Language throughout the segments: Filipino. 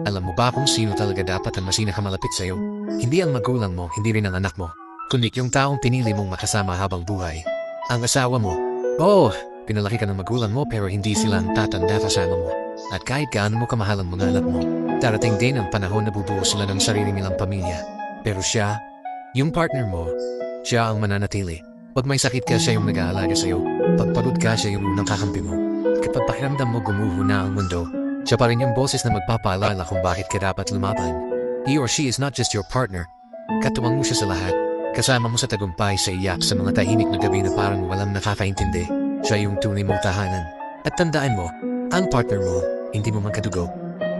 Alam mo ba kung sino talaga dapat ang pinakamalapit sa'yo? Hindi ang magulang mo, hindi rin ang anak mo, kundi yung taong pinili mong makasama habang buhay. Ang asawa mo. Oo, pinalaki ka ng magulang mo pero hindi sila ang tatanda kasama mo. At kahit gaano mo kamahalan mga anak mo, darating din ang panahon na bubuo sila ng sarili nilang pamilya. Pero siya, yung partner mo, siya ang mananatili. Pag may sakit ka, siya yung nag-aalaga sa'yo. Pag pagod ka, siya yung unang kakampi mo. Kapag pakiramdam mo gumuho na ang mundo, siya pa rin yung boses na magpapaalala kung bakit ka dapat lumaban. He or she is not just your partner. Katuwang mo siya sa lahat. Kasama mo sa tagumpay, sa iyak, sa mga tahimik na gabi na parang walang nakakaintindi. Siya yung tunay mong tahanan. At tandaan mo, ang partner mo, hindi mo man kadugo.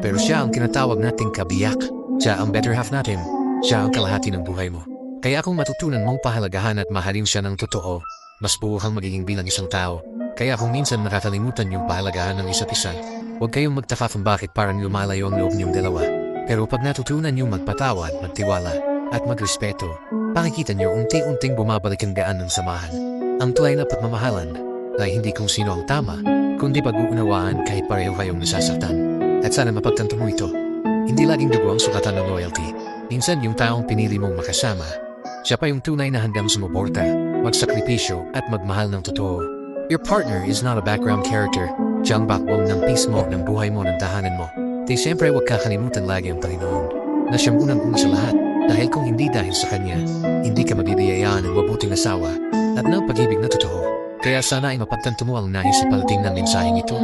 Pero siya ang kinatawag nating kabiyak. Siya ang better half natin. Siya ang kalahati ng buhay mo. Kaya kung matutunan mong pahalagahan at mahalin siya ng totoo, mas buo kang magiging bilang isang tao. Kaya kung minsan nakakalimutan yung pahalagahan ng isa't isa, huwag kayong magtaka kung bakit parang lumalayo ang loob niyong dalawa. Pero pag natutunan niyong magpatawad, magtiwala, at magrespeto, makikita niyo unti-unting bumabalik ang gaan ng samahan. Ang tunay na pagmamahalan ay hindi kung sino ang tama, kundi pag-uunawaan kahit pareho kayong nasasaktan. At sana mapagtanto mo ito. Hindi laging dugo ang sukatan ng loyalty. Minsan yung taong pinili mong makasama, siya pa yung tunay na handang sumuporta, magsakripisyo at magmahal ng totoo. Your partner is not a background character. Siya ang backbone ng peace mo, ng buhay mo, ng tahanan mo. Di siyempre huwag kakalimutan lagi ang Panginoon, na siyang unang-una sa lahat. Dahil kung hindi dahil sa Kanya, hindi ka mabibiyayaan ng mabuting asawa at ng pag-ibig na totoo. Kaya sana ay mapagtanto mo ang nais ipalating ng mensaheng ito.